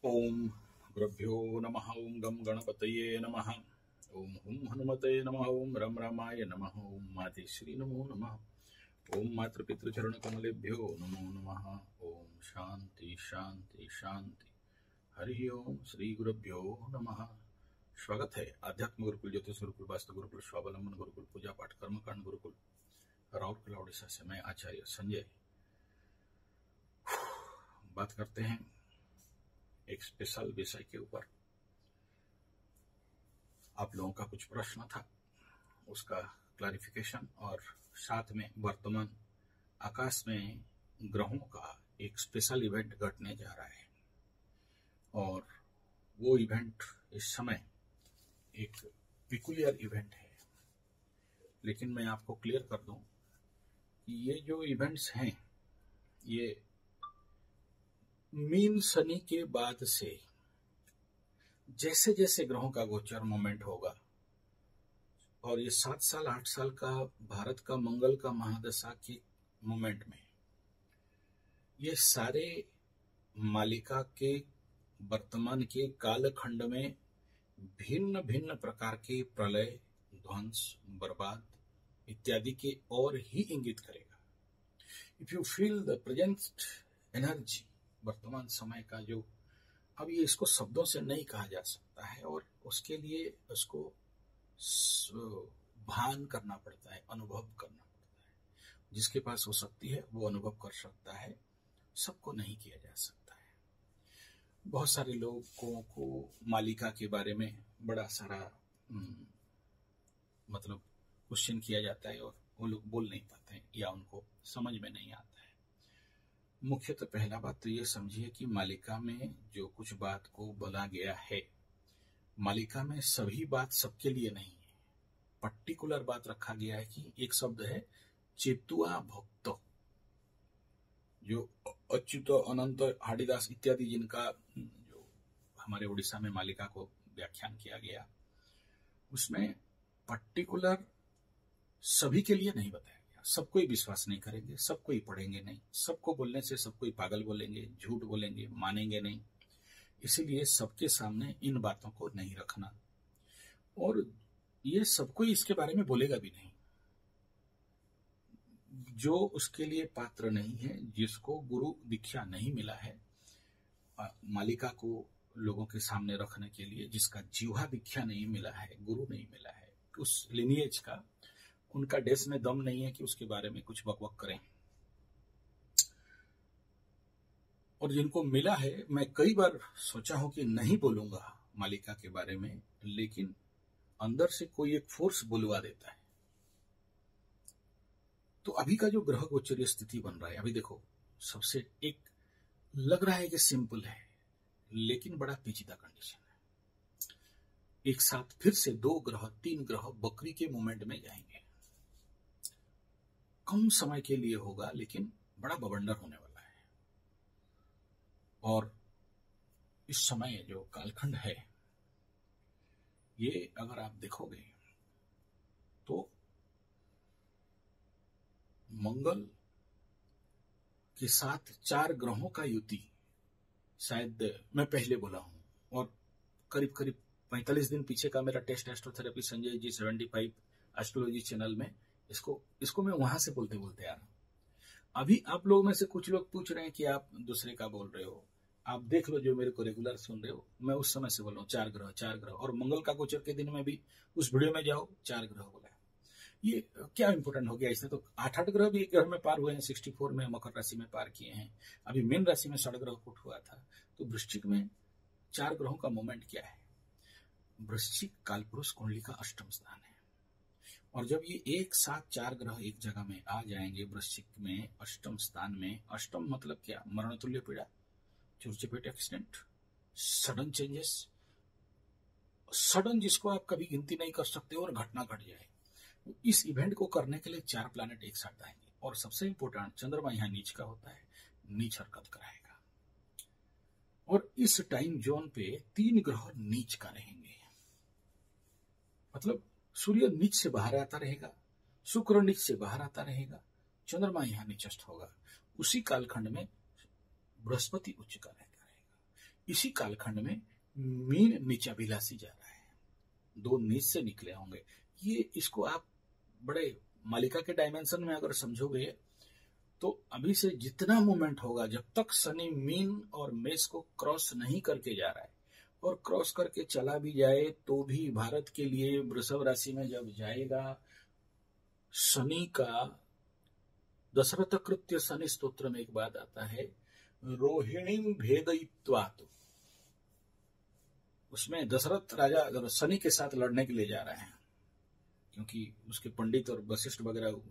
ओम गुरुभ्यो नमः। ओम गम गणपतये नमः। ओम हुम हनुमते नमः। ओम रम रामाय नमः। ओम मातेश्री नमो नमः। ओम मातृपितृचरण कमलेभ्यो नमो नमः। ओम शांति शांति शांति। हरि ओम श्री गुरुभ्यो नमः। स्वागत है अध्यात्म गुरुकुल, ज्योतिष गुरुकुल, वास्तु गुरुकुल, स्वावलंबन गुरुकुल, पूजा पाठ कर्मकांड गुरुकुल राउरकेला उड़ीसा से मैं आचार्य संजय बात करते हैं एक स्पेशल विषय के ऊपर। आप लोगों का कुछ प्रश्न था, उसका क्लैरिफिकेशन और साथ में वर्तमान आकाश में ग्रहों का एक स्पेशल इवेंट घटने जा रहा है और वो इवेंट इस समय एक पिकुलियर इवेंट है। लेकिन मैं आपको क्लियर कर दूं कि ये जो इवेंट्स हैं ये मीन शनि के बाद से जैसे जैसे ग्रहों का गोचर मोमेंट होगा और ये 7 साल 8 साल का भारत का मंगल का महादशा के मोमेंट में ये सारे मालिका के वर्तमान के कालखंड में भिन्न भिन्न प्रकार के प्रलय, ध्वंस, बर्बाद इत्यादि के और ही इंगित करेगा। If you feel the present energy, वर्तमान समय का जो, अब ये इसको शब्दों से नहीं कहा जा सकता है और उसके लिए उसको भान करना पड़ता है, अनुभव करना पड़ता है। जिसके पास हो सकती है वो अनुभव कर सकता है, सबको नहीं किया जा सकता है। बहुत सारे लोगों को मालिका के बारे में बड़ा सारा मतलब क्वेश्चन किया जाता है और वो लोग बोल नहीं पाते हैं या उनको समझ में नहीं आता है। मुख्यतः पहला बात तो ये समझिए कि मालिका में जो कुछ बात को बोला गया है, मालिका में सभी बात सबके लिए नहीं है। पर्टिकुलर बात रखा गया है कि एक शब्द है चेतुआ भक्त, जो अच्युत, अनंत, हाड़ीदास इत्यादि जिनका जो हमारे उड़ीसा में मालिका को व्याख्यान किया गया, उसमें पर्टिकुलर सभी के लिए नहीं बताया गया। सबको ही विश्वास नहीं करेंगे, सबको ही पढ़ेंगे नहीं, सबको बोलने से सबको ही पागल बोलेंगे, झूठ बोलेंगे, मानेंगे नहीं। इसीलिए सबके सामने इन बातों को नहीं रखना और ये सबको ही इसके बारे में बोलेगा भी नहीं। जो उसके लिए पात्र नहीं है, जिसको गुरु दीक्षा नहीं मिला है मालिका को लोगों के सामने रखने के लिए, जिसका जीवा दीक्षा नहीं मिला है, गुरु नहीं मिला है, उस लिनिएज का उनका देश में दम नहीं है कि उसके बारे में कुछ बकबक करें। और जिनको मिला है, मैं कई बार सोचा हूं कि नहीं बोलूंगा मालिका के बारे में, लेकिन अंदर से कोई एक फोर्स बुलवा देता है। तो अभी का जो ग्रह गोचरीय स्थिति बन रहा है, अभी देखो, सबसे एक लग रहा है कि सिंपल है, लेकिन बड़ा पेचीदा कंडीशन है। एक साथ फिर से 2 ग्रह 3 ग्रह बकरी के मूवमेंट में जाएंगे। कम समय के लिए होगा लेकिन बड़ा बवंडर होने वाला है। और इस समय जो कालखंड है, ये अगर आप देखोगे तो मंगल के साथ 4 ग्रहों का युति, शायद मैं पहले बोला हूं, और करीब करीब 45 दिन पीछे का मेरा test एस्ट्रोथेरेपी Sanjay ji 75 astrology channel में, इसको मैं वहां से बोलते बोलते आ रहा हूं। अभी आप लोगों में से कुछ लोग पूछ रहे हैं कि आप दूसरे का बोल रहे हो। आप देख लो जो मेरे को रेगुलर सुन रहे हो, मैं उस समय से बोल रहा हूँ 4 ग्रह। और मंगल का गोचर के दिन में भी उस वीडियो में जाओ, 4 ग्रह बोला। ये क्या इंपोर्टेंट हो गया? इसने तो 8 ग्रह भी एक ग्रह में पार हुए हैं। 64 में मकर राशि में पार किए हैं। अभी मीन राशि में 6 ग्रह पुट हुआ था। तो वृश्चिक में 4 ग्रहों का मूवमेंट क्या है? वृश्चिक कालपुरुष कुंडली का अष्टम स्थान है और जब ये एक साथ 4 ग्रह एक जगह में आ जाएंगे वृश्चिक में अष्टम स्थान में, अष्टम मतलब क्या? मरण तुल्य पीड़ा, चूरचपेट एक्सीडेंट, सडन चेंजेस, सडन जिसको आप कभी गिनती नहीं कर सकते और घटना घट जाए। इस इवेंट को करने के लिए 4 प्लैनेट एक साथ आएंगे और सबसे इंपॉर्टेंट, चंद्रमा यहां नीच का होता है, नीच हरकत कराएगा। और इस टाइम जोन पे 3 ग्रह नीच का रहेंगे, मतलब सूर्य नीच से बाहर आता रहेगा, शुक्र नीच से बाहर आता रहेगा, चंद्रमा यहां नीचस्थ होगा। उसी कालखंड में बृहस्पति उच्च का रहता रहेगा। इसी कालखंड में मीन नीचाभिलाषी जा रहा है, 2 नीच से निकले होंगे। ये इसको आप बड़े मालिका के डायमेंशन में अगर समझोगे तो अभी से जितना मूवमेंट होगा, जब तक शनि मीन और मेष को क्रॉस नहीं करके जा रहा है, और क्रॉस करके चला भी जाए तो भी भारत के लिए वृषभ राशि में जब जाएगा, शनि का दशरथ कृत्य शनि स्तोत्र में एक बात आता है, रोहिणी भेदयित्वात्। उसमें दशरथ राजा अगर शनि के साथ लड़ने के लिए जा रहे हैं, क्योंकि उसके पंडित और वशिष्ठ वगैरह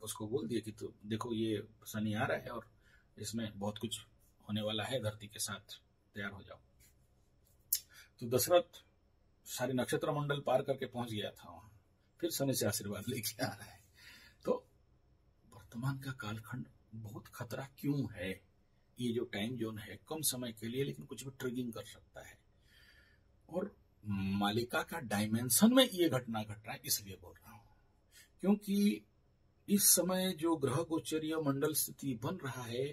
उसको बोल दिए कि तो देखो ये शनि आ रहा है और इसमें बहुत कुछ होने वाला है, धरती के साथ तैयार हो जाओ। तो दशरथ सारे नक्षत्र मंडल पार करके पहुंच गया था वहां, फिर शनि से आशीर्वाद लेके आ रहा है। तो वर्तमान का कालखंड बहुत खतरा क्यों है? ये जो टाइम जोन है कम समय के लिए, लेकिन कुछ भी ट्रिगिंग कर सकता है, और मालिका का डायमेंशन में ये घटना घट रहा है, इसलिए बोल रहा हूं क्योंकि इस समय जो ग्रह गोचरीय मंडल स्थिति बन रहा है,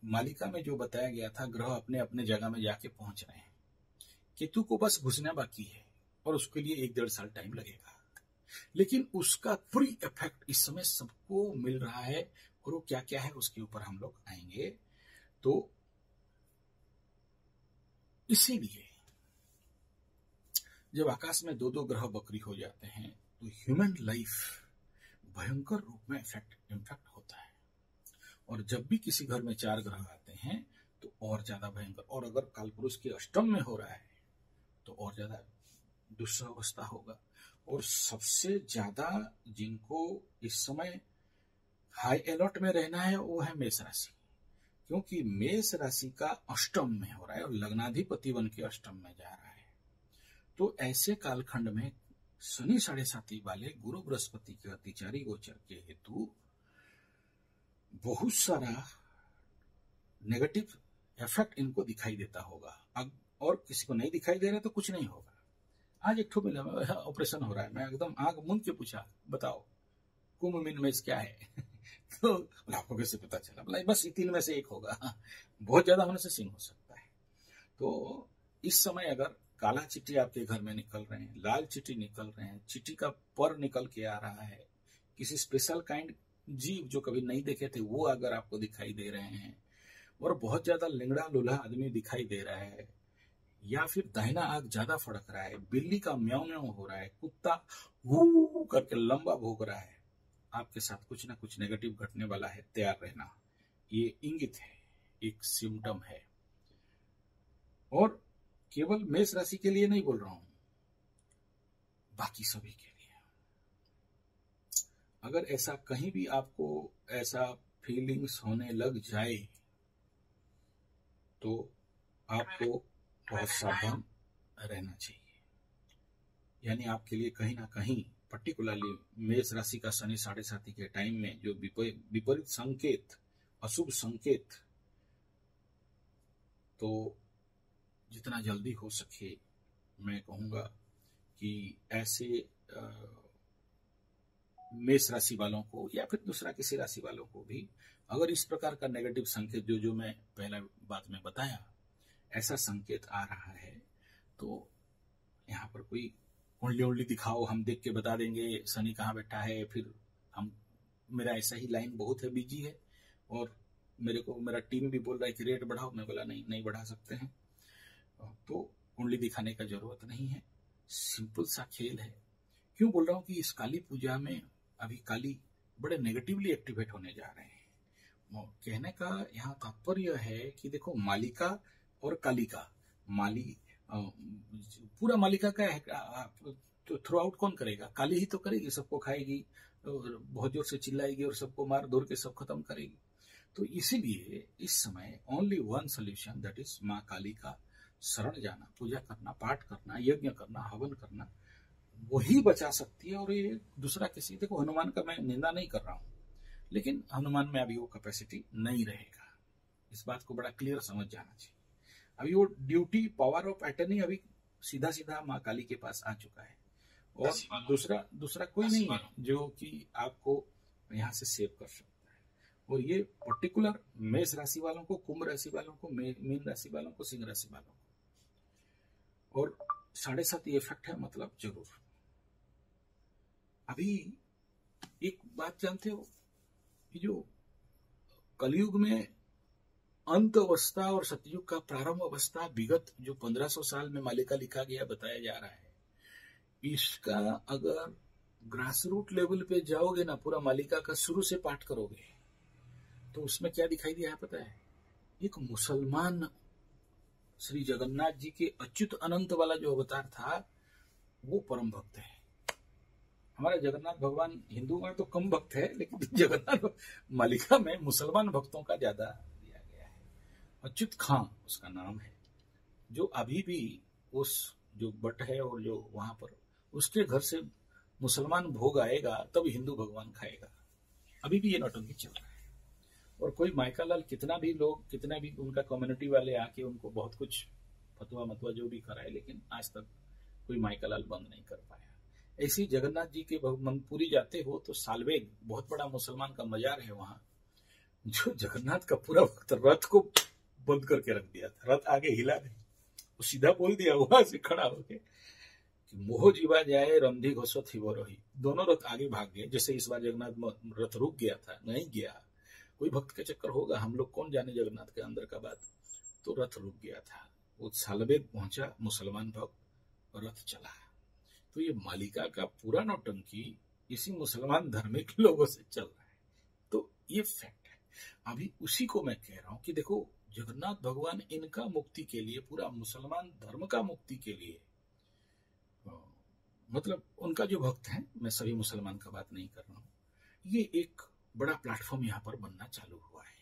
मालिका में जो बताया गया था, ग्रह अपने अपने जगह में जाके पहुंच रहे हैं। केतु को बस घुसना बाकी है और उसके लिए 1-1.5 साल टाइम लगेगा, लेकिन उसका पूरी इफेक्ट इस समय सबको मिल रहा है, और वो क्या क्या है उसके ऊपर हम लोग आएंगे। तो इसीलिए जब आकाश में 2-2 ग्रह बकरी हो जाते हैं तो ह्यूमन लाइफ भयंकर रूप में इम्पैक्ट होता है, और जब भी किसी घर में 4 ग्रह आते हैं तो और ज्यादा भयंकर, और अगर कालपुरुष के अष्टम में हो रहा है तो और ज्यादा दुस्सावस्था होगा। और सबसे ज्यादा जिनको इस समय हाई अलर्ट में रहना है वो है मेष राशि, क्योंकि मेष राशि का अष्टम में हो रहा है और लग्नाधिपति बन के अष्टम में जा रहा है। तो ऐसे कालखंड में शनि 7.5 वाले गुरु बृहस्पति के अतिचारी गोचर के हेतु बहुत सारा नेगेटिव इफेक्ट इनको दिखाई देता होगा, और किसी को नहीं दिखाई दे रहा तो कुछ नहीं होगा। आज एक ठो मिला ऑपरेशन हो रहा है, मैं एकदम आंख मूंद के पूछा, बताओ कुंभ मीन में क्या है? तो आपको कैसे पता चला? बोला बस 3 में से एक होगा, बहुत ज्यादा होने से सिंह हो सकता है। तो इस समय अगर काला चिट्ठी आपके घर में निकल रहे हैं, लाल चिट्ठी निकल रहे हैं, चिट्ठी का पर निकल के आ रहा है, किसी स्पेशल काइंड जीव जो कभी नहीं देखे थे वो अगर आपको दिखाई दे रहे हैं, और बहुत ज्यादा लिंगड़ा लूल्हा आदमी दिखाई दे रहा है, या फिर दाहिना आंख ज्यादा फड़क रहा है, बिल्ली का म्याऊ म्याऊ हो रहा है, कुत्ता हू करके लंबा भोग रहा है, आपके साथ कुछ ना कुछ नेगेटिव घटने वाला है, तैयार रहना। ये इंगित है, एक सिम्टम है। और केवल मेष राशि के लिए नहीं बोल रहा हूं, बाकी सभी के लिए। अगर ऐसा कहीं भी आपको ऐसा फीलिंग्स होने लग जाए तो आपको बहुत सावधान रहना चाहिए। यानी आपके लिए कहीं ना कहीं पर्टिकुलरली मेष राशि का शनि 7.5 के टाइम में जो विपरीत संकेत, अशुभ संकेत, तो जितना जल्दी हो सके मैं कहूंगा कि ऐसे मेष राशि वालों को या फिर दूसरा किसी राशि वालों को भी अगर इस प्रकार का नेगेटिव संकेत जो मैं पहला बात में बताया, ऐसा संकेत आ रहा है, तो यहाँ पर कोई कुंडली दिखाओ, हम देख के बता देंगे शनि कहाँ बैठा है, फिर हम, मेरा ऐसा ही लाइन बहुत है, बिजी है, और मेरा टीम भी बोल रहा है कि रेट बढ़ाओ, मैं बोला नहीं बढ़ा सकते हैं। तो कुंडली दिखाने का जरूरत नहीं है, सिंपल सा खेल है। क्यों बोल रहा हूँ कि इस काली पूजा में अभी काली बड़े नेगेटिवली एक्टिवेट होने जा रहे हैं। कहने का यहाँ तात्पर्य है कि देखो, मालिका और कालिका, पूरा मालिका का है तो थ्रू आउट कौन करेगा? काली ही तो करेगी, सबको खाएगी, बहुत जोर से चिल्लाएगी और सबको मार धोर के सब खत्म करेगी। तो इसीलिए इस समय only one solution, that is माँ काली का शरण जाना, पूजा करना, पाठ करना, यज्ञ करना, हवन करना, वही बचा सकती है। और ये दूसरा किसी, देखो हनुमान का मैं निंदा नहीं कर रहा हूं, लेकिन हनुमान में अभी वो कैपेसिटी नहीं रहेगा, इस बात को बड़ा क्लियर समझ जाना चाहिए। अभी वो ड्यूटी, पावर ऑफ अटर्नी अभी सीधा माँ काली के पास आ चुका है, और दूसरा कोई नहीं है जो कि आपको यहाँ से सेव कर सकता है। और ये पर्टिकुलर मेष राशि वालों को, कुंभ राशि वालों को, मीन राशि वालों को, सिंह राशि वालों को, और 7.5 इफेक्ट है, मतलब जरूर। अभी एक बात जानते हो, कि जो कलयुग में अंत अवस्था और सतयुग का प्रारंभ अवस्था विगत जो 1500 साल में मालिका लिखा गया बताया जा रहा है, इसका अगर ग्रास रूट लेवल पे जाओगे ना, पूरा मालिका का शुरू से पाठ करोगे, तो उसमें क्या दिखाई दिया है पता है? एक मुसलमान श्री जगन्नाथ जी के अच्युत अनंत वाला जो अवतार था, वो परम भक्त है। हमारा जगन्नाथ भगवान हिंदू में तो कम भक्त है, लेकिन जगन्नाथ मालिका में मुसलमान भक्तों का ज्यादा दिया गया है। अच्युत खां उसका नाम है, जो अभी भी उस जो बट है और जो वहां पर उसके घर से मुसलमान भोग आएगा तब हिंदू भगवान खाएगा। अभी भी ये नौटंकी चल रहा है। और कोई माइका लाल कितना भी लोग, कितना भी उनका कम्युनिटी वाले आके उनको बहुत कुछ फतवा मतवा जो भी कराए, लेकिन आज तक कोई माइका लाल बंद नहीं कर पाया। ऐसे ही जगन्नाथ जी के मनपुरी जाते हो तो सालवेग बहुत बड़ा मुसलमान का मजार है वहां, जो जगन्नाथ का पूरा वक्त रथ को बंद करके रख दिया था, रथ आगे हिला नहीं, वो सीधा बोल दिया वहां से खड़ा होके कि मोह जीवा जाए रंधी घोषो थी वो रही। दोनों रथ आगे भाग गए। जैसे इस बार जगन्नाथ रथ रुक गया था, नहीं गया, कोई भक्त का चक्कर होगा, हम लोग कौन जाने जगन्नाथ के अंदर का बात, तो रथ रुक गया था। वो सालवेग पहुंचा मुसलमान भक्त, रथ चला। तो ये मालिका का पूरा नौटंकी इसी मुसलमान धार्मिक लोगों से चल रहा है। तो ये फैक्ट है। अभी उसी को मैं कह रहा हूं कि देखो, जगन्नाथ भगवान इनका मुक्ति के लिए, पूरा मुसलमान धर्म का मुक्ति के लिए, मतलब उनका जो भक्त है, मैं सभी मुसलमान का बात नहीं कर रहा हूं, ये एक बड़ा प्लेटफॉर्म यहां पर बनना चालू हुआ है।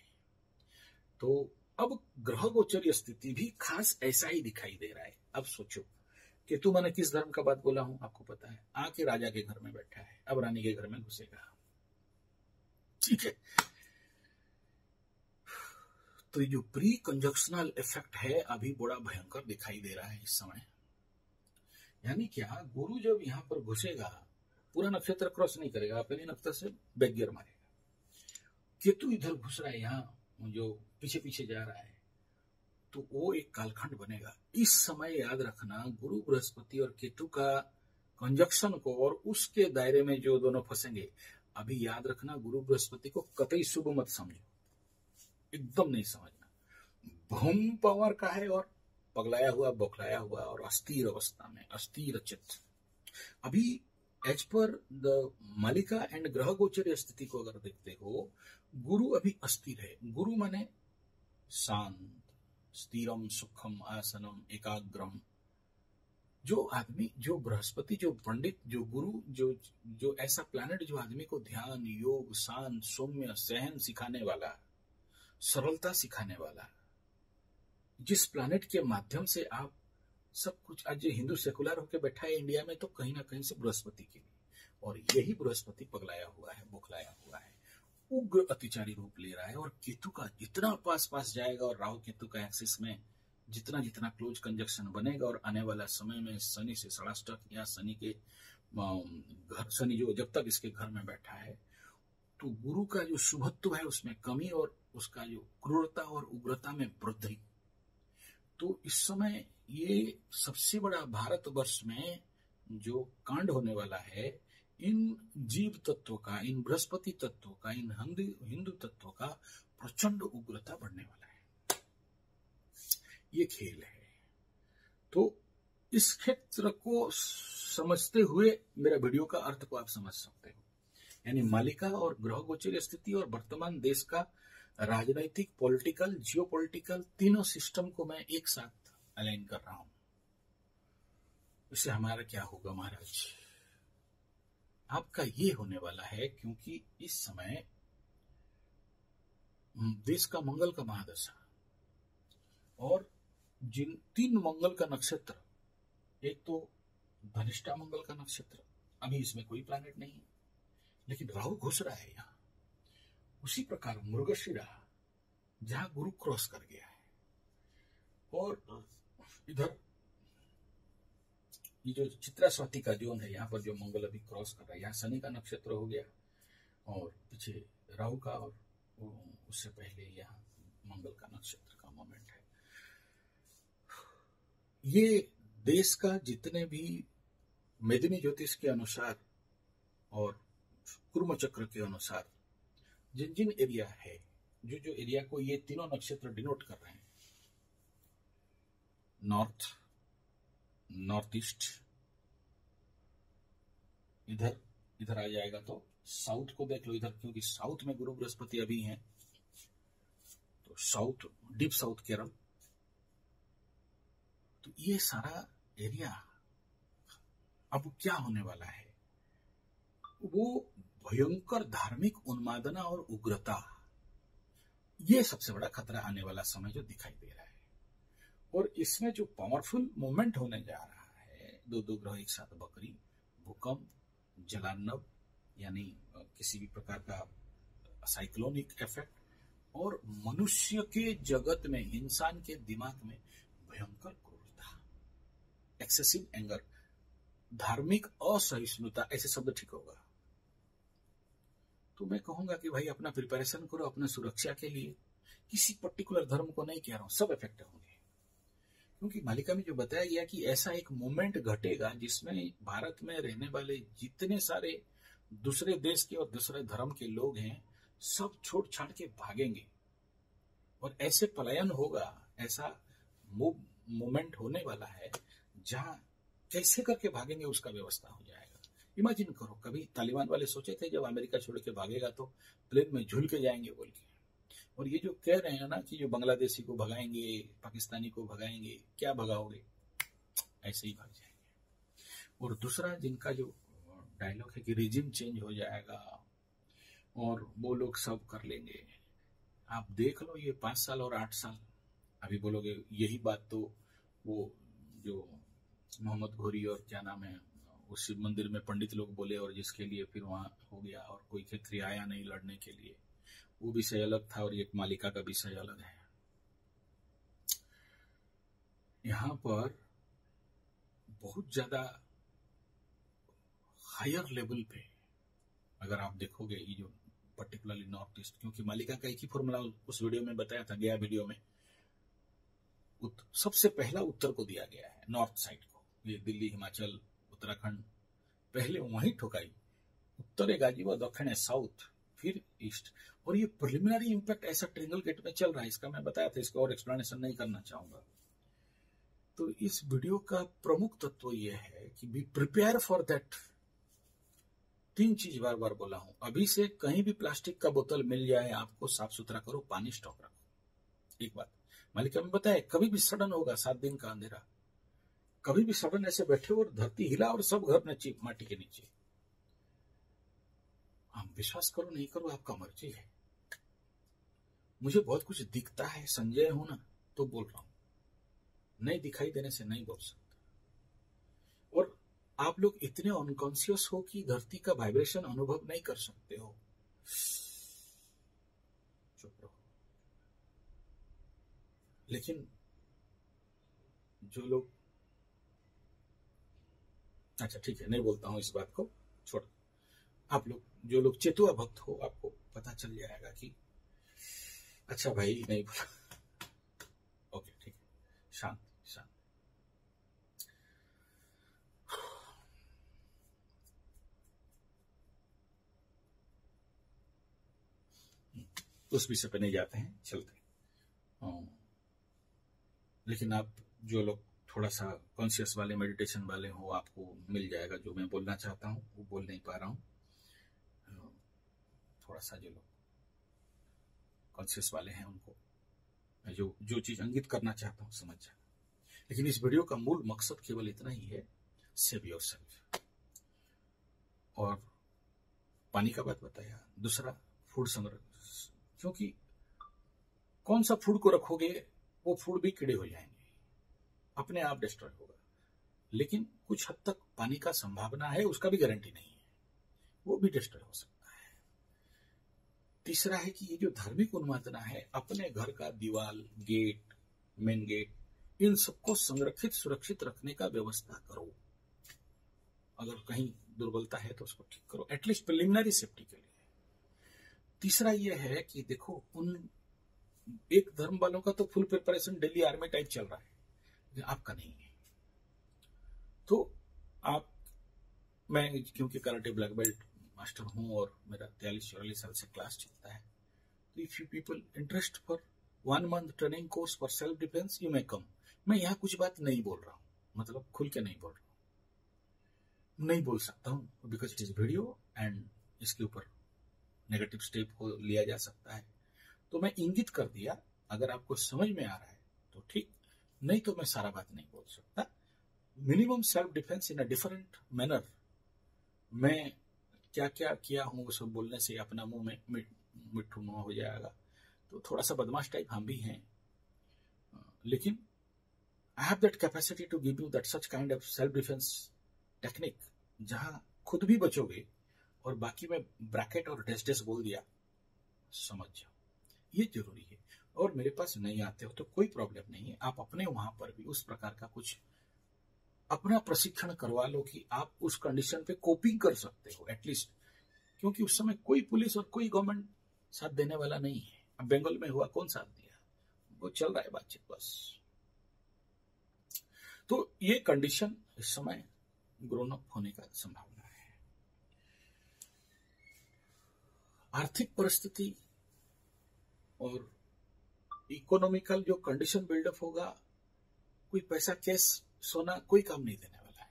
तो अब ग्रह गोचर स्थिति भी खास ऐसा ही दिखाई दे रहा है। अब सोचो कि तू, मैंने किस धर्म का बात बोला हूं आपको पता है, आके राजा के घर में बैठा है, अब रानी के घर में घुसेगा, ठीक है। तो ये जो प्री कंजक्शनल इफेक्ट है अभी बड़ा भयंकर दिखाई दे रहा है इस समय। यानी क्या, गुरु जब यहां पर घुसेगा, पूरा नक्षत्र क्रॉस नहीं करेगा, पहले नक्षत्र से बैक गियर मारेगा। केतु इधर घुस रहा है, यहाँ जो पीछे पीछे जा रहा है, तो वो एक कालखंड बनेगा। इस समय याद रखना, गुरु बृहस्पति और केतु का कंजक्शन को और उसके दायरे में जो दोनों फंसेंगे, अभी याद रखना, गुरु बृहस्पति को कतई शुभ मत समझो, एकदम नहीं समझना। भूम पावर का है और पगलाया हुआ, बौखलाया हुआ और अस्थिर अवस्था में, अस्थिर चित्त। अभी एज पर द मालिका एंड ग्रह गोचर स्थिति को अगर देखते हो, गुरु अभी अस्थिर है। गुरु माने शांत, स्थिरम, सुखम, आसनम, एकाग्रम। जो आदमी, जो बृहस्पति, जो पंडित, जो गुरु, जो ऐसा प्लैनेट जो आदमी को ध्यान, योग, शांत, सौम्य, सहन सिखाने वाला, सरलता सिखाने वाला, जिस प्लैनेट के माध्यम से आप सब कुछ, आज जो हिंदू सेकुलर होकर बैठा है इंडिया में, तो कहीं ना कहीं से बृहस्पति के लिए, और यही बृहस्पति पगलाया हुआ है, बौखलाया हुआ है, उग्र अतिचारी रूप ले रहा है। और केतु का जितना पास पास जाएगा और राहु केतु का एक्सिस में जितना जितना क्लोज कंजक्शन बनेगा, और आने वाला समय में शनि से षडाष्टक या शनि के घर, शनि जो जब तक इसके घर में बैठा है, तो गुरु का जो शुभत्व है उसमें कमी और उसका जो क्रूरता और उग्रता में वृद्धि। तो इस समय ये सबसे बड़ा भारतवर्ष में जो कांड होने वाला है, इन जीव तत्वों का, इन बृहस्पति तत्वों का, इन हिंदू तत्वों का प्रचंड उग्रता बढ़ने वाला है। ये खेल है। तो इस क्षेत्र को समझते हुए मेरा वीडियो का अर्थ को आप समझ सकते हो। यानी मालिका और ग्रह गोचर स्थिति और वर्तमान देश का राजनैतिक, पॉलिटिकल, जियोपॉलिटिकल, तीनों सिस्टम को मैं एक साथ अलाइन कर रहा हूं। इससे हमारा क्या होगा महाराज? आपका ये होने वाला है, क्योंकि इस समय देश का मंगल का महादशा, और जिन 3 मंगल का नक्षत्र, एक तो धनिष्ठा मंगल का नक्षत्र, अभी इसमें कोई प्लैनेट नहीं, लेकिन राहु घुस रहा है यहां। उसी प्रकार मृगशिरा, जहां गुरु क्रॉस कर गया है, और इधर ये जो चित्रा स्वाति का जोन है, यहाँ पर जो मंगल अभी क्रॉस कर रहा है, यहाँ शनि का नक्षत्र हो गया, और पीछे राहु का और उससे पहले यहाँ मंगल का नक्षत्र का मोमेंट है। ये देश का जितने भी मेदिनी ज्योतिष के अनुसार और कुर्म चक्र के अनुसार जिन जिन एरिया है, जो जो एरिया को ये तीनों नक्षत्र डिनोट कर रहे हैं, नॉर्थ, नॉर्थ ईस्ट, इधर इधर आ जाएगा तो साउथ को देख लो इधर, क्योंकि साउथ में गुरु बृहस्पति अभी हैं, तो साउथ, डीप साउथ केरल, तो ये सारा एरिया अब क्या होने वाला है, वो भयंकर धार्मिक उन्मादना और उग्रता, ये सबसे बड़ा खतरा आने वाला समय जो दिखाई दे रहा है। और इसमें जो पावरफुल मूवमेंट होने जा रहा है, दो दो ग्रह एक साथ बकरी, भूकंप, जलार्णव यानी किसी भी प्रकार का साइक्लोनिक इफेक्ट, और मनुष्य के जगत में, इंसान के दिमाग में भयंकर क्रूरता, एक्सेसिव एंगर, धार्मिक असहिष्णुता, ऐसे शब्द ठीक होगा। तो मैं कहूंगा कि भाई अपना प्रिपरेशन करो अपने सुरक्षा के लिए, किसी पर्टिकुलर धर्म को नहीं कह रहा हूं, सब इफेक्ट होंगे। क्योंकि मालिका में जो बताया गया कि ऐसा एक मोमेंट घटेगा जिसमें भारत में रहने वाले जितने सारे दूसरे देश के और दूसरे धर्म के लोग हैं, सब छोड़ छाड़ के भागेंगे, और ऐसे पलायन होगा, ऐसा मोमेंट होने वाला है जहां कैसे करके भागेंगे उसका व्यवस्था हो जाएगा। इमेजिन करो, कभी तालिबान वाले सोचे थे जब अमेरिका छोड़ के भागेगा तो प्लेन में झूल के जाएंगे बोल के, और ये जो कह रहे हैं ना कि जो बांग्लादेशी को भगाएंगे, पाकिस्तानी को भगाएंगे, क्या भगाओगे, ऐसे ही भाग जाएंगे। और दूसरा जिनका जो डायलॉग है कि रिजिम चेंज हो जाएगा और वो लोग सब कर लेंगे, आप देख लो ये 5 साल और 8 साल, अभी बोलोगे यही बात तो वो जो मोहम्मद घोरी और क्या नाम है उस शिव मंदिर में पंडित लोग बोले, और जिसके लिए फिर वहां हो गया और कोई क्षेत्रीय आया नहीं लड़ने के लिए, वो विषय अलग था और एक मालिका का विषय अलग है। यहां पर बहुत ज्यादा हायर लेवल पे अगर आप देखोगे, ये जो पर्टिकुलरली नॉर्थ ईस्ट, क्योंकि मालिका का एक ही फॉर्मूला उस वीडियो में बताया था, गया वीडियो में सबसे पहला उत्तर को दिया गया है, नॉर्थ साइड को, ये दिल्ली, हिमाचल, उत्तराखंड, पहले वहीं ठोकाई, उत्तर है गाजीपुर, दक्षिण है साउथ, फिर ईस्ट। और ये प्रिलिमिनरी इंपैक्ट ऐसा ट्रिंगल गेट में चल रहा है, इसका मैं बताया था, इसका और एक्सप्लेनेशन नहीं करना चाहूंगा। तो इस वीडियो का प्रमुख तत्व यह है कि बी प्रिपेयर फॉर दैट। 3 चीज बार बार बोला हूं, अभी से कहीं भी प्लास्टिक का बोतल मिल जाए आपको, साफ सुथरा करो, पानी स्टॉक रखो। एक बात मालिका में बताया, कभी भी सडन होगा 7 दिन का अंधेरा, कभी भी सडन ऐसे बैठे और धरती हिला और सब घर नीचे, माटी के नीचे। हम विश्वास करो नहीं करो आपका मर्जी है। मुझे बहुत कुछ दिखता है, संजय हूं ना तो बोल रहा हूं, नहीं दिखाई देने से नहीं बोल सकता। और आप लोग इतने अनकॉन्शियस हो कि धरती का वाइब्रेशन अनुभव नहीं कर सकते हो, चुप रहो। लेकिन जो लोग, अच्छा ठीक है नहीं बोलता हूं इस बात को, छोड़, आप लोग जो लोग चेतुआ भक्त हो, आपको पता चल जाएगा कि अच्छा भाई नहीं बोला, ओके ठीक है, शांत शांत। उस विषय पे नहीं जाते हैं, चलते हैं। लेकिन आप जो लोग थोड़ा सा कॉन्शियस वाले, मेडिटेशन वाले हो, आपको मिल जाएगा जो मैं बोलना चाहता हूँ, वो बोल नहीं पा रहा हूँ। थोड़ा सा जो लोग कॉन्शियस वाले हैं उनको मैं जो चीज इंगित करना चाहता हूँ समझ जाए। लेकिन इस वीडियो का मूल मकसद केवल इतना ही है, सेव योरसेल्फ। और पानी का बात बताया, दूसरा फूड संग्रह, क्योंकि कौन सा फूड को रखोगे वो फूड भी कीड़े हो जाएंगे, अपने आप डिस्ट्रॉय होगा। लेकिन कुछ हद तक पानी का संभावना है, उसका भी गारंटी नहीं है, वो भी डिस्ट्रॉय हो सकता है। तीसरा है कि ये जो धार्मिक उन्मादना है, अपने घर का दीवार, गेट, मेन गेट, इन सबको संरक्षित सुरक्षित रखने का व्यवस्था करो। अगर कहीं दुर्बलता है तो उसको ठीक करो, एटलीस्ट प्रिलिमिनरी सेफ्टी के लिए। तीसरा ये है कि देखो, उन एक धर्म वालों का तो full preparation Delhi army type चल रहा है, आपका नहीं है। तो आप, मैं क्योंकि कराटे ब्लैक बेल्ट मास्टर हूं और मेरा 43-44 साल से क्लास चलता है, तो if you people interest for 1 month training course for self defence, you may come. मैं यहाँ कुछ बात नहीं बोल रहा हूँ, मतलब खुल के नहीं बोल रहा हूँ, नहीं बोल सकता हूँ because it is video and इसके ऊपर नेगेटिव स्टेप को लिया जा सकता है। तो मैं इंगित कर दिया, अगर आपको समझ में आ रहा है तो ठीक, नहीं तो मैं सारा बात नहीं बोल सकता। Minimum self defence in a different manner, मैं क्या क्या किया हूँ वो सब बोलने से अपना मुंह में मिट्ठू मुंह हो जाएगा। तो थोड़ा सा बदमाश टाइप हम भी हैं, लेकिन I have that capacity to give you that such kind of self defence technique, जहां खुद भी बचोगे और बाकी में ब्रैकेट और डेस बोल दिया, समझ जाओ, ये जरूरी है। और मेरे पास नहीं आते हो तो कोई प्रॉब्लम नहीं है, आप अपने वहां पर भी उस प्रकार का कुछ अपना प्रशिक्षण करवा लो कि आप उस कंडीशन पे कोपिंग कर सकते हो एटलीस्ट, क्योंकि उस समय कोई पुलिस और कोई गवर्नमेंट साथ देने वाला नहीं है। अब बंगाल में हुआ, कौन साथ दिया, वो चल रहा है बातचीत बस। तो ये कंडीशन इस समय ग्रोन अप होने का संभावना है। आर्थिक परिस्थिति और इकोनॉमिकल जो कंडीशन बिल्डअप होगा, कोई पैसा कैश सोना कोई काम नहीं देने वाला है,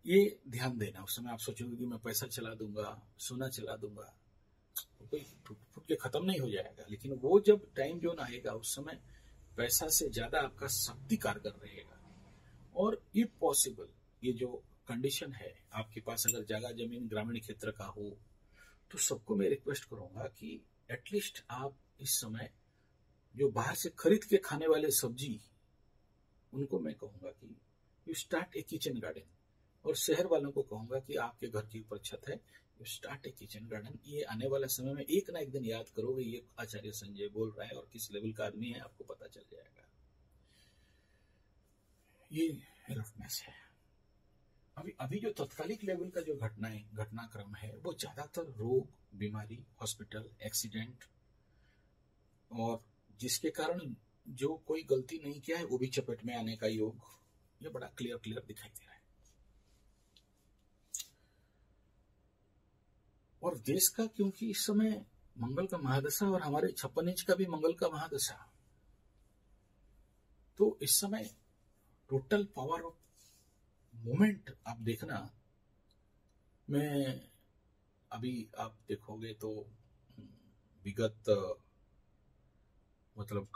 ये ध्यान देना। उस समय आप सोचोगे कि मैं पैसा चला दूंगा, सोना चला दूंगा, तो कोई फुट के खत्म नहीं हो जाएगा। लेकिन वो जब टाइम जोन आएगा, उस समय पैसा से ज्यादा आपका शक्ति कारगर रहेगा। और इफ पॉसिबल, ये जो कंडीशन है आपके पास, अगर जगह जमीन ग्रामीण क्षेत्र का हो, तो सबको मैं रिक्वेस्ट करूंगा कि एटलीस्ट आप इस समय जो बाहर से खरीद के खाने वाले सब्जी, उनको मैं कहूंगा कि you start A kitchen garden. और शहर वालों को कहूंगा कि आपके घर के ऊपर छत है, you start A kitchen garden. ये आने वाले समय में एक ना एक दिन याद करोगे, ये आचार्य संजय बोल रहा है और किस लेवल का आदमी है आपको पता चल जाएगा। ये रफनेस है। अभी जो तत्कालिक लेवल का जो घटनाक्रम है, वो ज्यादातर रोग, बीमारी, हॉस्पिटल, एक्सीडेंट, और जिसके कारण जो कोई गलती नहीं किया है वो भी चपेट में आने का योग, ये बड़ा क्लियर दिखाई दे रहा है। और देश का, क्योंकि इस समय मंगल का महादशा और हमारे 56 इंच का भी मंगल का महादशा, तो इस समय टोटल पावर ऑफ मोमेंट आप देखना। मैं अभी आप देखोगे तो विगत मतलब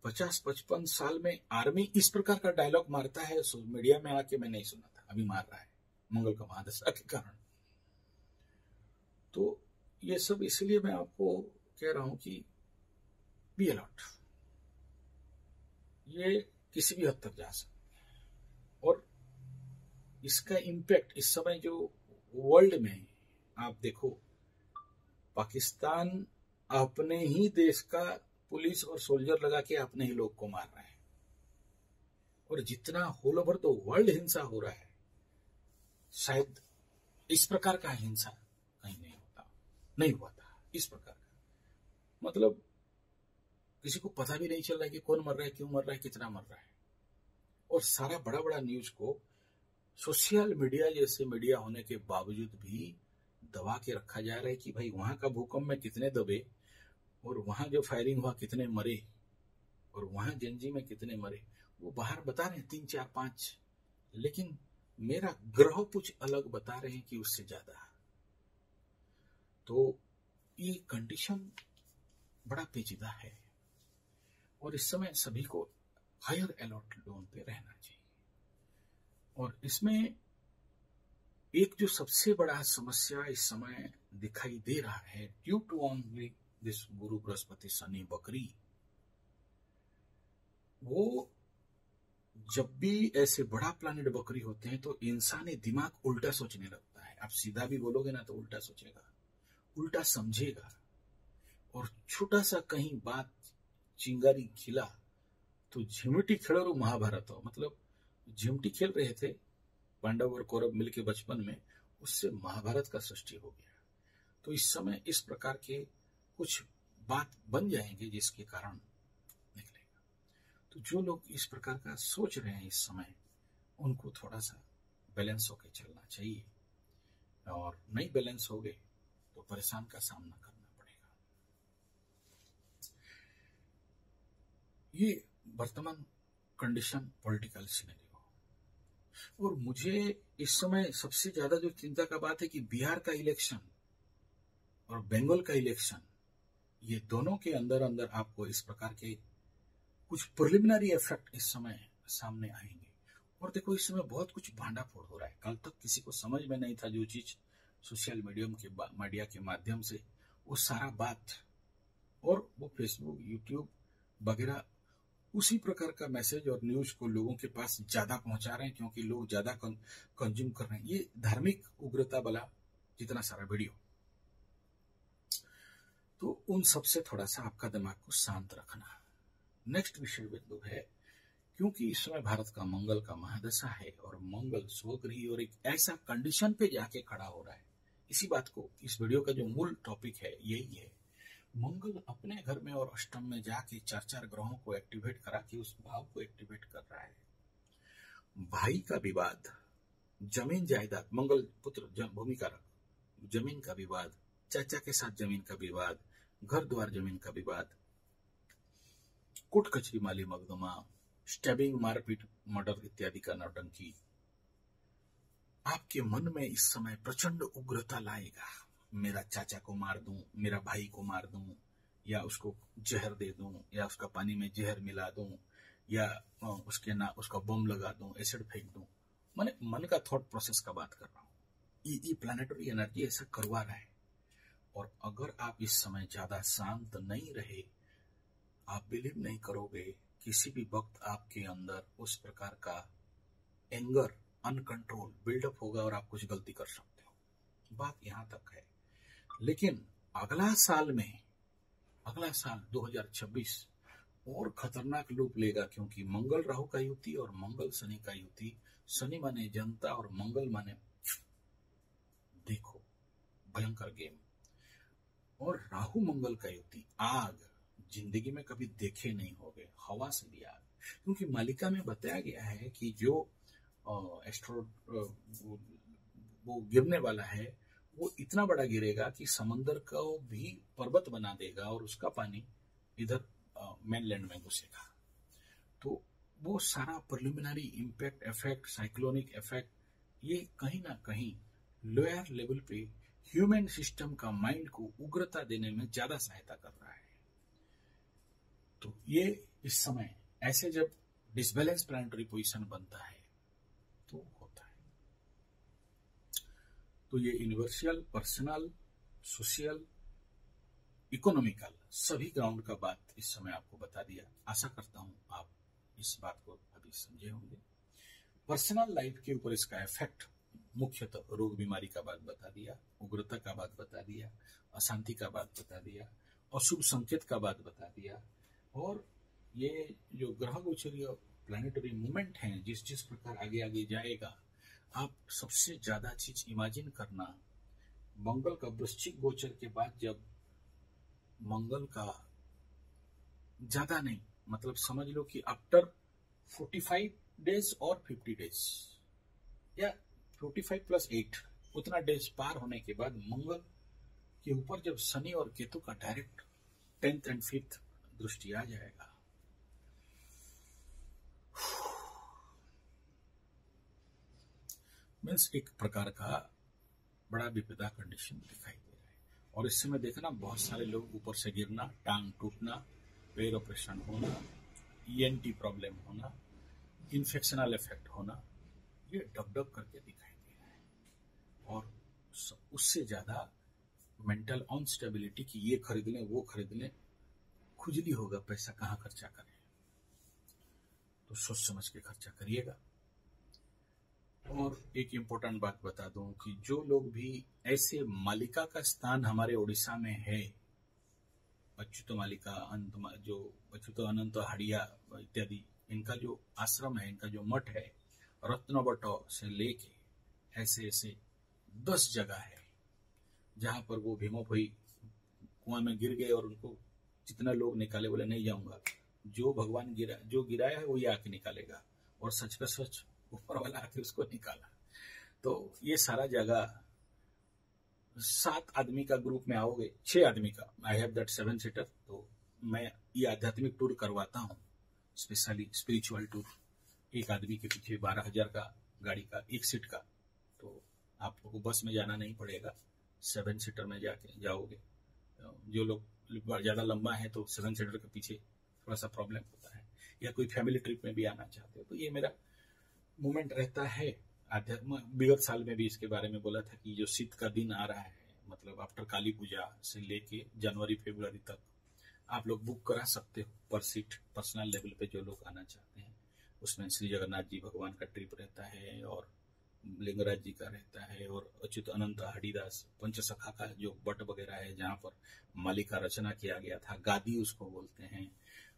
50-55 साल में आर्मी इस प्रकार का डायलॉग मारता है, मीडिया में आके मैं नहीं सुना था, अभी मार रहा है मंगल का महादशा के कारण। तो ये सब इसलिए मैं आपको कह रहा हूं कि बी अलर्ट, ये किसी भी हद तक जा सकता है। और इसका इम्पैक्ट इस समय जो वर्ल्ड में, आप देखो, पाकिस्तान अपने ही देश का पुलिस और सोल्जर लगा के अपने ही लोग को मार रहा है। और जितना होल ओवर द वर्ल्ड हिंसा हो रहा है, शायद इस प्रकार का हिंसा कहीं नहीं हुआ था इस प्रकार का। मतलब किसी को पता भी नहीं चल रहा है कि कौन मर रहा है, क्यों मर रहा है, कितना मर रहा है। और सारा बड़ा न्यूज को सोशल मीडिया जैसे मीडिया होने के बावजूद भी दबा के रखा जा रहा है कि भाई वहां का भूकंप में कितने दबे, और वहां जो फायरिंग हुआ कितने मरे, और वहां जंजी में कितने मरे, वो बाहर बता रहे हैं 3, 4, 5, लेकिन मेरा ग्रह कुछ अलग बता रहे हैं कि उससे ज्यादा। तो ये कंडीशन बड़ा पेचीदा है और इस समय सभी को हायर अलर्ट जोन पे रहना चाहिए। और इसमें एक जो सबसे बड़ा समस्या इस समय दिखाई दे रहा है, ड्यू टू ओनली दिस गुरु बृहस्पति शनि बकरी, वो जब भी ऐसे बड़ा प्लैनेट बकरी होते हैं तो इंसानी दिमाग उल्टा सोचने लगता है। आप सीधा भी बोलोगे ना तो उल्टा सोचेगा, उल्टा समझेगा। और छोटा सा कहीं बात चिंगारी खिला तो झिमटी खेलो महाभारत हो, मतलब झिमटी खेल रहे थे पांडव और कौरव मिलके बचपन में, उससे महाभारत का सृष्टि हो गया। तो इस समय इस प्रकार के कुछ बात बन जाएंगे जिसके कारण निकलेगा। तो जो लोग इस प्रकार का सोच रहे हैं इस समय, उनको थोड़ा सा बैलेंस होकर चलना चाहिए, और नहीं बैलेंस हो गए तो परेशान का सामना करना पड़ेगा। ये वर्तमान कंडीशन पॉलिटिकल सिनेरियो। और मुझे इस समय सबसे ज्यादा जो चिंता का बात है कि बिहार का इलेक्शन और बंगाल का इलेक्शन, ये दोनों के अंदर अंदर आपको इस प्रकार के कुछ प्रिलिमिनरी इफेक्ट इस समय सामने आएंगे। और देखो इस समय बहुत कुछ भांडाफोड़ हो रहा है। कल तक किसी को समझ में नहीं था जो चीज सोशल मीडिया के माध्यम से वो सारा बात, और वो फेसबुक यूट्यूब वगैरह उसी प्रकार का मैसेज और न्यूज को लोगों के पास ज्यादा पहुंचा रहे हैं, क्योंकि लोग ज्यादा कंज्यूम कर रहे हैं ये धार्मिक उग्रता वाला जितना सारा वीडियो। तो उन सबसे थोड़ा सा आपका दिमाग को शांत रखना। नेक्स्ट विषय बिंदु है, क्योंकि इस समय भारत का मंगल का महादशा है और मंगल स्वगृही और एक ऐसा कंडीशन पे जाके खड़ा हो रहा है। इसी बात को, इस वीडियो का जो मूल टॉपिक है यही है, मंगल अपने घर में और अष्टम में जाके चार ग्रहों को एक्टिवेट करा के उस भाव को एक्टिवेट कर रहा है। भाई का विवाद, जमीन जायदाद, मंगल पुत्र भूमि कारक, जमीन का विवाद, चाचा के साथ जमीन का विवाद, घर द्वार जमीन का विवाद, कोर्ट कचहरी माली मुकदमा, स्टैबिंग, मारपीट, मर्डर इत्यादि का नौटंकी आपके मन में इस समय प्रचंड उग्रता लाएगा। मेरा चाचा को मार दूं, मेरा भाई को मार दूं, या उसको जहर दे दूं, या उसका पानी में जहर मिला दूं, या उसका बम लगा दूं, एसिड फेंक दूं। मैंने मन का थॉट प्रोसेस का बात कर रहा हूं। ये प्लैनेटरी एनर्जी ऐसा करवा रहा है। और अगर आप इस समय ज्यादा शांत नहीं रहे, आप बिलीव नहीं करोगे, किसी भी वक्त आपके अंदर उस प्रकार का एंगर, अनकंट्रोल बिल्डअप होगा और आप कुछ गलती कर सकते हो। बात यहां तक है। लेकिन अगला साल 2026 और खतरनाक रूप लेगा, क्योंकि मंगल राहु का युति और मंगल शनि का युति, शनि माने जनता और मंगल माने देखो भयंकर गेम, और राहु मंगल का युति आग, जिंदगी में कभी देखे नहीं होगे, हवा से भी आग। क्योंकि मालिका में बताया गया है कि जो वो गिरने वाला है वो इतना बड़ा गिरेगा कि समंदर को भी पर्वत बना देगा और उसका पानी इधर मेनलैंड में घुसेगा। तो वो सारा preliminary impact, effect, cyclonic effect, ये कहीं ना कहीं लोअर लेवल पे ह्यूमन सिस्टम का माइंड को उग्रता देने में ज्यादा सहायता कर रहा है। तो ये इस समय ऐसे जब डिसबैलेंस प्लैनेटरी पोजीशन बनता है तो होता है। तो ये यूनिवर्सल, पर्सनल, सोशल, इकोनॉमिकल सभी ग्राउंड का बात इस समय आपको बता दिया। आशा करता हूं आप इस बात को अभी समझे होंगे। पर्सनल लाइफ के ऊपर इसका इफेक्ट मुख्यतः रोग बीमारी का बात बता दिया, उग्रता का बात बता दिया, अशांति का बात बता दिया, अशुभ संकेत का बात बता दिया। और ये जो ग्रह गोचरीय प्लैनेटरी मूवमेंट है, जिस प्रकार आगे आगे जाएगा, आप सबसे ज्यादा चीज इमेजिन करना, मंगल का वृश्चिक गोचर के बाद जब मंगल का ज्यादा नहीं, मतलब समझ लो कि आफ्टर 45 डेज और 50 डेज या 45 + 8 उतना डेज पार होने के बाद मंगल के ऊपर जब शनि और केतु का डायरेक्ट 10th and 5th दृष्टि आ जाएगा, मीन्स एक प्रकार का बड़ा विपदा कंडीशन दिखाई दे रहा है। और इस समय देखना बहुत सारे लोग ऊपर से गिरना, टांग टूटना, पैर ऑपरेशन होना, ENT प्रॉब्लम होना, इन्फेक्शनल इफेक्ट होना, ये डब करके दिखाई दे रहा है। और उससे ज्यादा मेंटल अनस्टेबिलिटी की ये खरीद लें वो खरीद लें, खुजली होगा, पैसा कहाँ खर्चा करें। तो सोच समझ के खर्चा करिएगा। और एक इम्पोर्टेंट बात बता दूं कि जो लोग भी ऐसे मालिका का स्थान हमारे उड़ीसा में है, अच्युत मालिका, जो अच्युत अनंत हड़िया इत्यादि, इनका जो आश्रम है, इनका जो मठ है, रत्नवट से लेके ऐसे 10 जगह है जहां पर वो भीमो भाई कुआं में गिर गए और उनको जितना लोग निकाले, बोले नहीं जाऊंगा, जो भगवान जो गिराया है वही आके निकालेगा, और सच का सच ऊपर वाला आके उसको निकाला। तो ये सारा जगह 7 आदमी का ग्रुप में आओगे, 6 आदमी का, आई हैव दैट 7 सीटर। तो मैं ये आध्यात्मिक टूर करवाता हूँ, स्पेशली स्पिरिचुअल टूर। एक आदमी के पीछे 12,000 का गाड़ी का 1 सीट का। तो आपको बस में जाना नहीं पड़ेगा, 7 सीटर में जाके जाओगे। जो लोग ज्यादा लंबा है तो 7 सीटर के पीछे थोड़ा सा प्रॉब्लम होता है, या कोई फैमिली ट्रिप में भी आना चाहते हो तो ये मेरा मूवमेंट रहता है। आध्यात्म विगत साल में भी इसके बारे में बोला था कि जो शीत का दिन आ रहा है, मतलब आफ्टर काली पूजा से लेके जनवरी फरवरी तक आप लोग बुक करा सकते हो पर सीट, पर्सनल लेवल पे जो लोग आना चाहते हैं। उसमें श्री जगन्नाथ जी भगवान का ट्रिप रहता है, और लिंगराज जी का रहता है, और अच्युत अनंत हरिदास पंचसखा का जो बट वगैरह है जहाँ पर मालिका रचना किया गया था, गादी उसको बोलते हैं,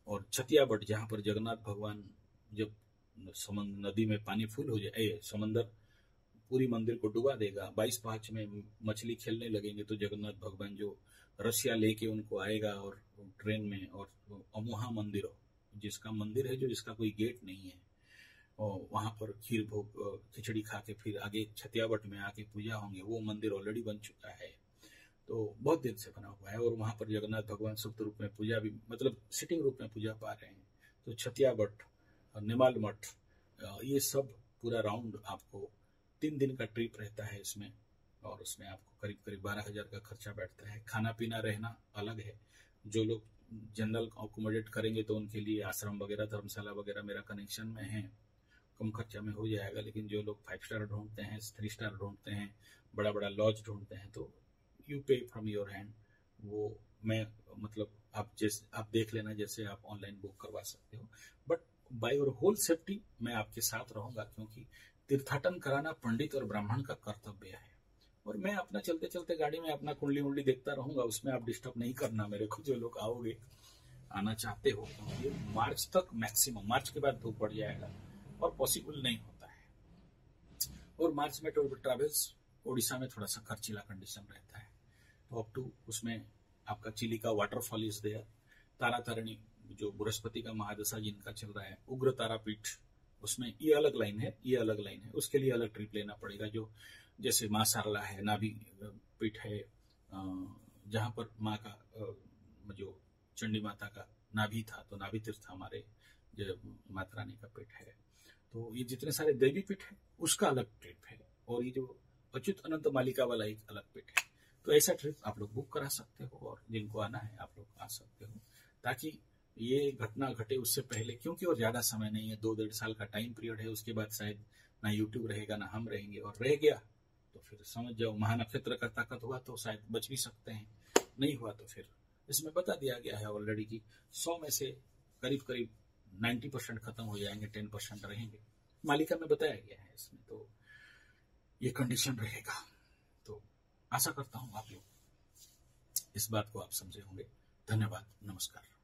और छतिया बट जहाँ पर जगन्नाथ भगवान जब नदी में पानी फुल हो जाए, समंदर पूरी मंदिर को डुबा देगा, 22/5 में मछली खेलने लगेंगे, तो जगन्नाथ भगवान जो रसिया लेके उनको आएगा और ट्रेन में, और अमोहा मंदिर जिसका मंदिर है, जो जिसका कोई गेट नहीं है, और वहां पर खीर भोग खिचड़ी खा के फिर आगे छतियावट में आके पूजा होंगे। वो मंदिर ऑलरेडी बन चुका है, तो बहुत दिन से बना हुआ है, और वहां पर जगन्नाथ भगवान सुप्त रूप में पूजा भी, मतलब सिटिंग रूप में पूजा पा रहे हैं। तो छतियावट, निमाल मठ, ये सब पूरा राउंड आपको 3 दिन का ट्रिप रहता है इसमें, और उसमें आपको करीब करीब 12,000 का खर्चा बैठता है। खाना पीना रहना अलग है। जो लोग जनरल अकोमोडेट करेंगे तो उनके लिए आश्रम वगैरह, धर्मशाला वगैरह मेरा कनेक्शन में है, कम खर्चा में हो जाएगा। लेकिन जो लोग 5 स्टार ढूंढते हैं, 3 स्टार ढूंढते हैं, बड़ा बड़ा लॉज ढूंढते हैं, तो यू पे फ्रॉम योर हैंड। वो मैं मतलब आप देख लेना, जैसे आप ऑनलाइन बुक करवा सकते हो, but by your whole safety मैं आपके साथ रहूंगा, क्योंकि तीर्थाटन कराना पंडित और ब्राह्मण का कर्तव्य है। और मैं अपना चलते चलते गाड़ी में अपना कुंडली उंडली देखता रहूंगा, उसमें आप डिस्टर्ब नहीं करना मेरे को। जो लोग आओगे, आना चाहते हो, ये मार्च तक मैक्सिमम, मार्च के बाद धूप बढ़ जाएगा और पॉसिबल नहीं होता है। और मार्च में ट्रैवल्स ओडिशा में थोड़ा सा खर्चीला कंडीशन रहता है, तो अप टू उसमें आपका चिलिका वाटरफॉल इज देयर, तारा तारिणी जो बृहस्पति का महादशा जिनका चल रहा है, उग्र तारापीठ, उसमें ये अलग लाइन है, ये अलग लाइन है, उसके लिए अलग ट्रिप लेना पड़ेगा। जो जैसे माँ सारला है, नाभि पीठ है, जहां पर माँ का जो चंडी माता का नाभि था, तो नाभि तीर्थ हमारे जो माता रानी का पीठ है। तो ये जितने सारे देवी पीठ है उसका अलग ट्रिप है, और ये जो अच्युत अनंत मालिका वाला एक अलग पीठ है। तो ऐसा ट्रिप आप लोग बुक करा सकते हो, और जिनको आना है आप लोग आ सकते हो, ताकि ये घटना घटे उससे पहले, क्योंकि और ज्यादा समय नहीं है, 2-1.5 साल का टाइम पीरियड है। उसके बाद शायद ना यूट्यूब रहेगा ना हम रहेंगे, और रह गया तो फिर समझ जाओ महानक्षत्र का ताकत हुआ तो शायद बच भी सकते हैं, नहीं हुआ तो फिर इसमें बता दिया गया है ऑलरेडी कि 100 में से करीब करीब 90% खत्म हो जाएंगे, 10% रहेंगे, मालिका में बताया गया है इसमें। तो ये कंडीशन रहेगा। तो आशा करता हूं आप लोग इस बात को आप समझे होंगे। धन्यवाद, नमस्कार।